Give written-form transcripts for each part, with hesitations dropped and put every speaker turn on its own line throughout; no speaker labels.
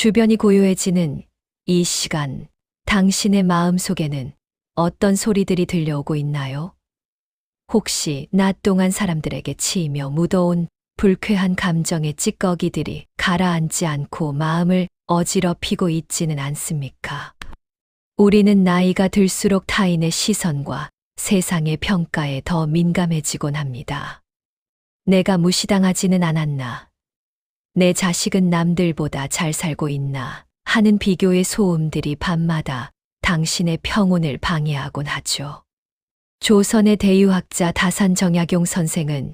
주변이 고요해지는 이 시간, 당신의 마음 속에는 어떤 소리들이 들려오고 있나요? 혹시 낮 동안 사람들에게 치이며 묻어온 불쾌한 감정의 찌꺼기들이 가라앉지 않고 마음을 어지럽히고 있지는 않습니까? 우리는 나이가 들수록 타인의 시선과 세상의 평가에 더 민감해지곤 합니다. 내가 무시당하지는 않았나? 내 자식은 남들보다 잘 살고 있나? 하는 비교의 소음들이 밤마다 당신의 평온을 방해하곤 하죠. 조선의 대유학자 다산정약용 선생은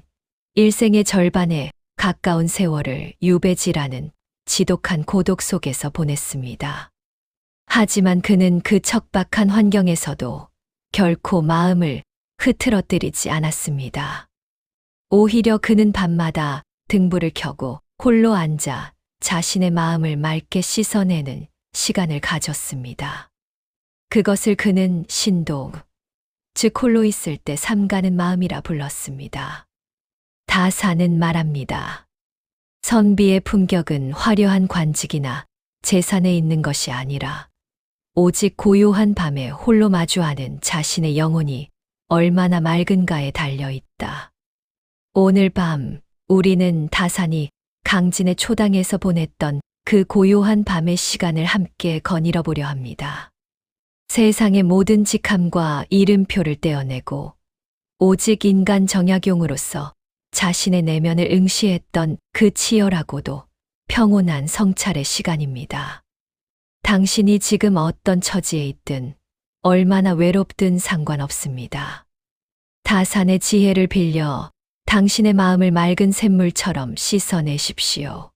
일생의 절반에 가까운 세월을 유배지라는 지독한 고독 속에서 보냈습니다. 하지만 그는 그 척박한 환경에서도 결코 마음을 흐트러뜨리지 않았습니다. 오히려 그는 밤마다 등불을 켜고 홀로 앉아 자신의 마음을 맑게 씻어내는 시간을 가졌습니다. 그것을 그는 신독, 즉 홀로 있을 때 삼가는 마음이라 불렀습니다. 다산은 말합니다. 선비의 품격은 화려한 관직이나 재산에 있는 것이 아니라 오직 고요한 밤에 홀로 마주하는 자신의 영혼이 얼마나 맑은가에 달려 있다. 오늘 밤 우리는 다산이 강진의 초당에서 보냈던 그 고요한 밤의 시간을 함께 거닐어 보려 합니다. 세상의 모든 직함과 이름표를 떼어내고 오직 인간 정약용으로서 자신의 내면을 응시했던 그 치열하고도 평온한 성찰의 시간입니다. 당신이 지금 어떤 처지에 있든 얼마나 외롭든 상관없습니다. 다산의 지혜를 빌려 당신의 마음을 맑은 샘물처럼 씻어내십시오.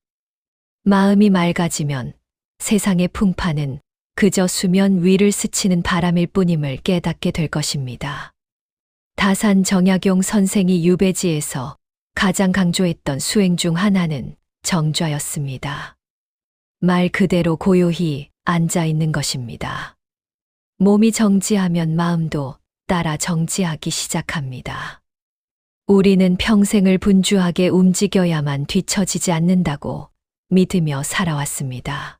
마음이 맑아지면 세상의 풍파는 그저 수면 위를 스치는 바람일 뿐임을 깨닫게 될 것입니다. 다산 정약용 선생이 유배지에서 가장 강조했던 수행 중 하나는 정좌였습니다. 말 그대로 고요히 앉아 있는 것입니다. 몸이 정지하면 마음도 따라 정지하기 시작합니다. 우리는 평생을 분주하게 움직여야만 뒤처지지 않는다고 믿으며 살아왔습니다.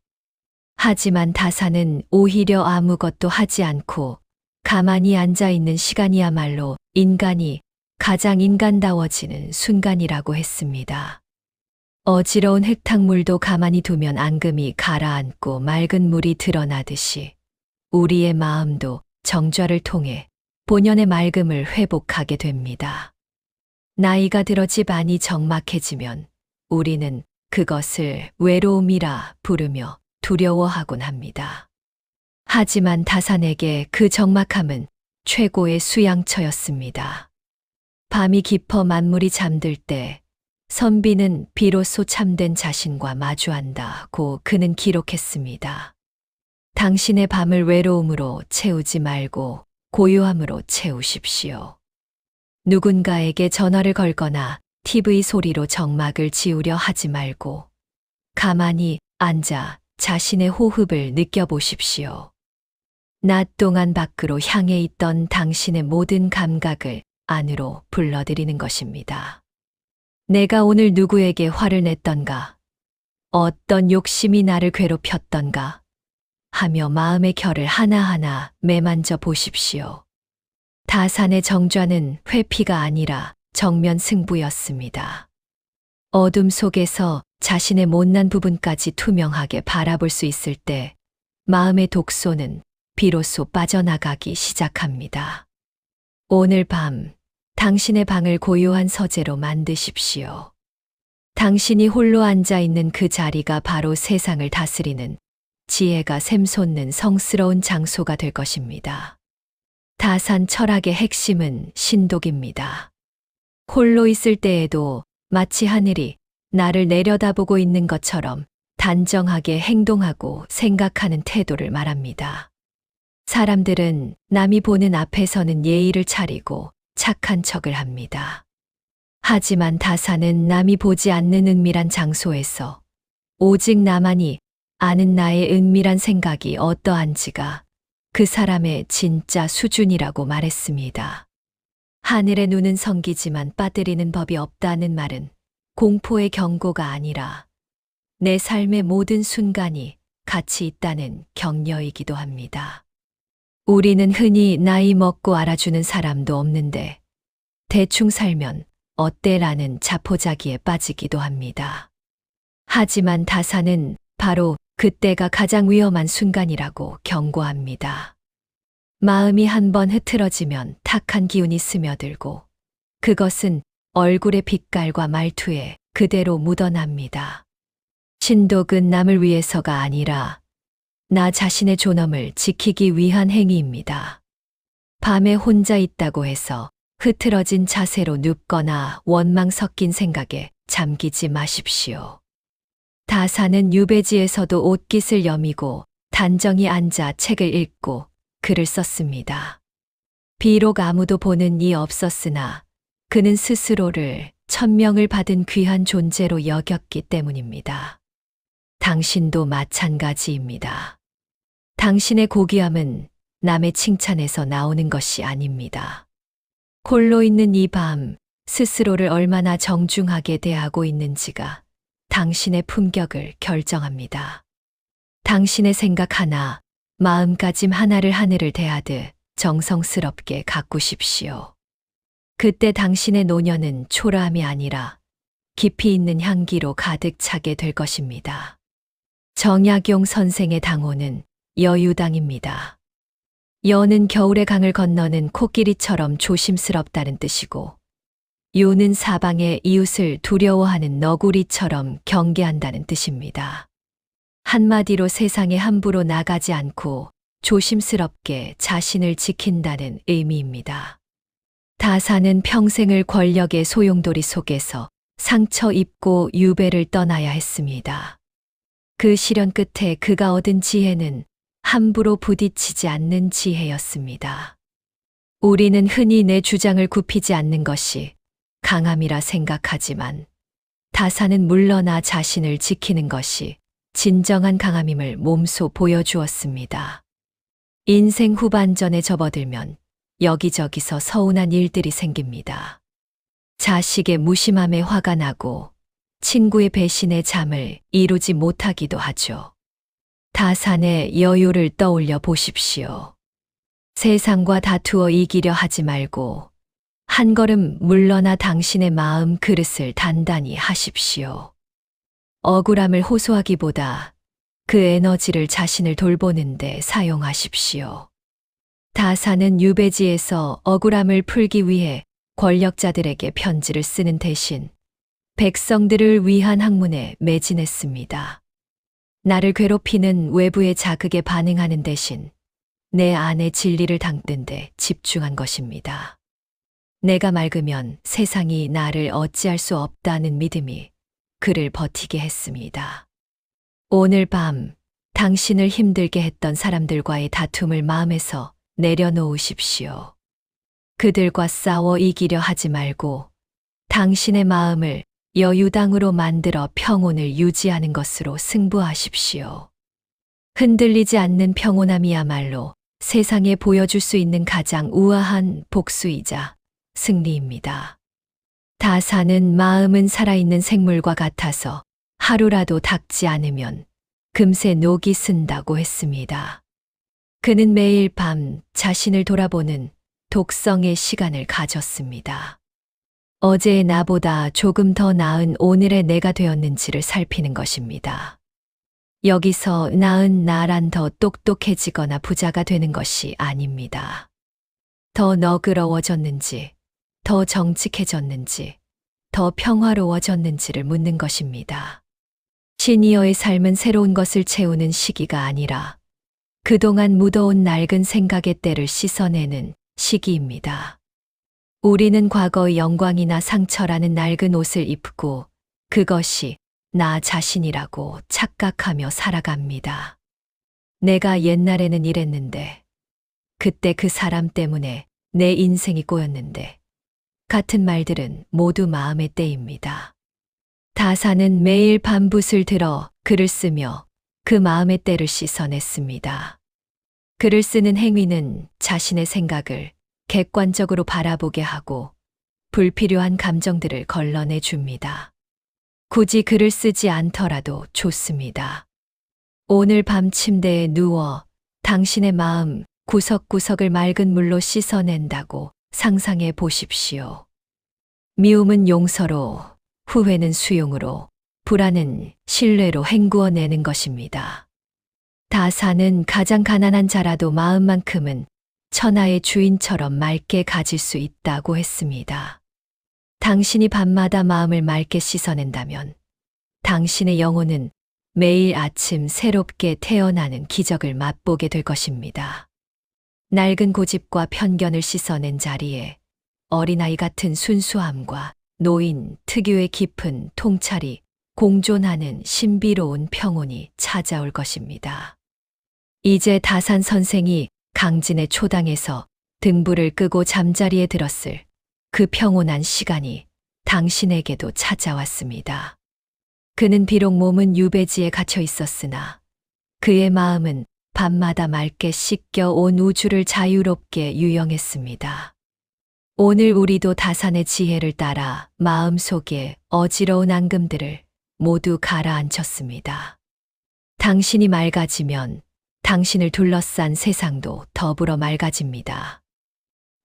하지만 다산은 오히려 아무것도 하지 않고 가만히 앉아 있는 시간이야말로 인간이 가장 인간다워지는 순간이라고 했습니다. 어지러운 흙탕물도 가만히 두면 앙금이 가라앉고 맑은 물이 드러나듯이 우리의 마음도 정좌를 통해 본연의 맑음을 회복하게 됩니다. 나이가 들어 집안이 적막해지면 우리는 그것을 외로움이라 부르며 두려워하곤 합니다. 하지만 다산에게 그 적막함은 최고의 수양처였습니다. 밤이 깊어 만물이 잠들 때 선비는 비로소 참된 자신과 마주한다고 그는 기록했습니다. 당신의 밤을 외로움으로 채우지 말고 고요함으로 채우십시오. 누군가에게 전화를 걸거나 TV 소리로 정막을 지우려 하지 말고 가만히 앉아 자신의 호흡을 느껴보십시오. 낮 동안 밖으로 향해 있던 당신의 모든 감각을 안으로 불러들이는 것입니다. 내가 오늘 누구에게 화를 냈던가, 어떤 욕심이 나를 괴롭혔던가 하며 마음의 결을 하나하나 매만져 보십시오. 다산의 정좌는 회피가 아니라 정면 승부였습니다. 어둠 속에서 자신의 못난 부분까지 투명하게 바라볼 수 있을 때 마음의 독소는 비로소 빠져나가기 시작합니다. 오늘 밤 당신의 방을 고요한 서재로 만드십시오. 당신이 홀로 앉아 있는 그 자리가 바로 세상을 다스리는 지혜가 샘솟는 성스러운 장소가 될 것입니다. 다산 철학의 핵심은 신독입니다. 홀로 있을 때에도 마치 하늘이 나를 내려다보고 있는 것처럼 단정하게 행동하고 생각하는 태도를 말합니다. 사람들은 남이 보는 앞에서는 예의를 차리고 착한 척을 합니다. 하지만 다산은 남이 보지 않는 은밀한 장소에서 오직 나만이 아는 나의 은밀한 생각이 어떠한지가 그 사람의 진짜 수준이라고 말했습니다. 하늘의 눈은 성기지만 빠뜨리는 법이 없다는 말은 공포의 경고가 아니라 내 삶의 모든 순간이 가치 있다는 격려이기도 합니다. 우리는 흔히 나이 먹고 알아주는 사람도 없는데 대충 살면 어때라는 자포자기에 빠지기도 합니다. 하지만 다사는 바로 그때가 가장 위험한 순간이라고 경고합니다. 마음이 한번 흐트러지면 탁한 기운이 스며들고 그것은 얼굴의 빛깔과 말투에 그대로 묻어납니다. 신독은 남을 위해서가 아니라 나 자신의 존엄을 지키기 위한 행위입니다. 밤에 혼자 있다고 해서 흐트러진 자세로 눕거나 원망 섞인 생각에 잠기지 마십시오. 다사는 유배지에서도 옷깃을 여미고 단정히 앉아 책을 읽고 글을 썼습니다. 비록 아무도 보는 이 없었으나 그는 스스로를 천명을 받은 귀한 존재로 여겼기 때문입니다. 당신도 마찬가지입니다. 당신의 고귀함은 남의 칭찬에서 나오는 것이 아닙니다. 홀로 있는 이 밤, 스스로를 얼마나 정중하게 대하고 있는지가 당신의 품격을 결정합니다. 당신의 생각 하나, 마음가짐 하나를 하늘을 대하듯 정성스럽게 가꾸십시오. 그때 당신의 노년은 초라함이 아니라 깊이 있는 향기로 가득 차게 될 것입니다. 정약용 선생의 당호는 여유당입니다. 여는 겨울의 강을 건너는 코끼리처럼 조심스럽다는 뜻이고 유는 사방의 이웃을 두려워하는 너구리처럼 경계한다는 뜻입니다. 한마디로 세상에 함부로 나가지 않고 조심스럽게 자신을 지킨다는 의미입니다. 다사는 평생을 권력의 소용돌이 속에서 상처 입고 유배를 떠나야 했습니다. 그 시련 끝에 그가 얻은 지혜는 함부로 부딪히지 않는 지혜였습니다. 우리는 흔히 내 주장을 굽히지 않는 것이 강함이라 생각하지만 다사는 물러나 자신을 지키는 것이 진정한 강함임을 몸소 보여주었습니다. 인생 후반전에 접어들면 여기저기서 서운한 일들이 생깁니다. 자식의 무심함에 화가 나고 친구의 배신에 잠을 이루지 못하기도 하죠. 다산의 여유를 떠올려 보십시오. 세상과 다투어 이기려 하지 말고 한 걸음 물러나 당신의 마음 그릇을 단단히 하십시오. 억울함을 호소하기보다 그 에너지를 자신을 돌보는데 사용하십시오. 다사는 유배지에서 억울함을 풀기 위해 권력자들에게 편지를 쓰는 대신 백성들을 위한 학문에 매진했습니다. 나를 괴롭히는 외부의 자극에 반응하는 대신 내 안의 진리를 담는 데 집중한 것입니다. 내가 맑으면 세상이 나를 어찌할 수 없다는 믿음이 그를 버티게 했습니다. 오늘 밤 당신을 힘들게 했던 사람들과의 다툼을 마음에서 내려놓으십시오. 그들과 싸워 이기려 하지 말고 당신의 마음을 여유당으로 만들어 평온을 유지하는 것으로 승부하십시오. 흔들리지 않는 평온함이야말로 세상에 보여줄 수 있는 가장 우아한 복수이자 승리입니다. 다사는 마음은 살아있는 생물과 같아서 하루라도 닦지 않으면 금세 녹이 쓴다고 했습니다. 그는 매일 밤 자신을 돌아보는 독성의 시간을 가졌습니다. 어제의 나보다 조금 더 나은 오늘의 내가 되었는지를 살피는 것입니다. 여기서 나은 나란 더 똑똑해지거나 부자가 되는 것이 아닙니다. 더 너그러워졌는지, 더 정직해졌는지, 더 평화로워졌는지를 묻는 것입니다. 시니어의 삶은 새로운 것을 채우는 시기가 아니라 그동안 묻어온 낡은 생각의 때를 씻어내는 시기입니다. 우리는 과거의 영광이나 상처라는 낡은 옷을 입고 그것이 나 자신이라고 착각하며 살아갑니다. 내가 옛날에는 이랬는데, 그때 그 사람 때문에 내 인생이 꼬였는데, 같은 말들은 모두 마음의 때입니다. 다사는 매일 밤 붓을 들어 글을 쓰며 그 마음의 때를 씻어냈습니다. 글을 쓰는 행위는 자신의 생각을 객관적으로 바라보게 하고 불필요한 감정들을 걸러내 줍니다. 굳이 글을 쓰지 않더라도 좋습니다. 오늘 밤 침대에 누워 당신의 마음 구석구석을 맑은 물로 씻어낸다고 상상해 보십시오. 미움은 용서로, 후회는 수용으로, 불안은 신뢰로 헹구어내는 것입니다. 다사는 가장 가난한 자라도 마음만큼은 천하의 주인처럼 맑게 가질 수 있다고 했습니다. 당신이 밤마다 마음을 맑게 씻어낸다면 당신의 영혼은 매일 아침 새롭게 태어나는 기적을 맛보게 될 것입니다. 낡은 고집과 편견을 씻어낸 자리에 어린아이 같은 순수함과 노인 특유의 깊은 통찰이 공존하는 신비로운 평온이 찾아올 것입니다. 이제 다산 선생이 강진의 초당에서 등불을 끄고 잠자리에 들었을 그 평온한 시간이 당신에게도 찾아왔습니다. 그는 비록 몸은 유배지에 갇혀 있었으나 그의 마음은 밤마다 맑게 씻겨 온 우주를 자유롭게 유영했습니다. 오늘 우리도 다산의 지혜를 따라 마음속에 어지러운 앙금들을 모두 가라앉혔습니다. 당신이 맑아지면 당신을 둘러싼 세상도 더불어 맑아집니다.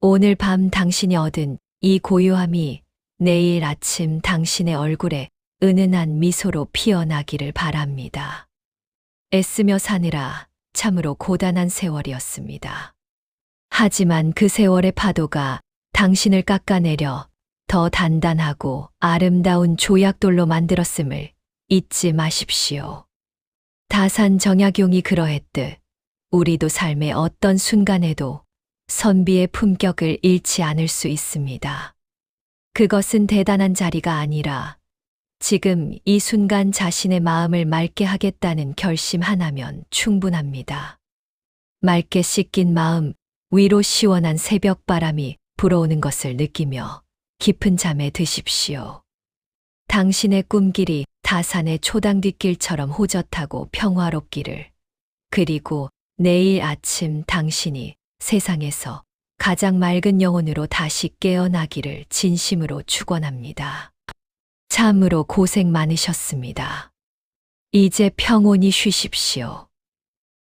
오늘 밤 당신이 얻은 이 고요함이 내일 아침 당신의 얼굴에 은은한 미소로 피어나기를 바랍니다. 애쓰며 사느라 참으로 고단한 세월이었습니다. 하지만 그 세월의 파도가 당신을 깎아내려 더 단단하고 아름다운 조약돌로 만들었음을 잊지 마십시오. 다산 정약용이 그러했듯 우리도 삶의 어떤 순간에도 선비의 품격을 잃지 않을 수 있습니다. 그것은 대단한 자리가 아니라 지금 이 순간 자신의 마음을 맑게 하겠다는 결심 하나면 충분합니다. 맑게 씻긴 마음 위로 시원한 새벽바람이 불어오는 것을 느끼며 깊은 잠에 드십시오. 당신의 꿈길이 다산의 초당 뒷길처럼 호젓하고 평화롭기를, 그리고 내일 아침 당신이 세상에서 가장 맑은 영혼으로 다시 깨어나기를 진심으로 축원합니다. 참으로 고생 많으셨습니다. 이제 평온히 쉬십시오.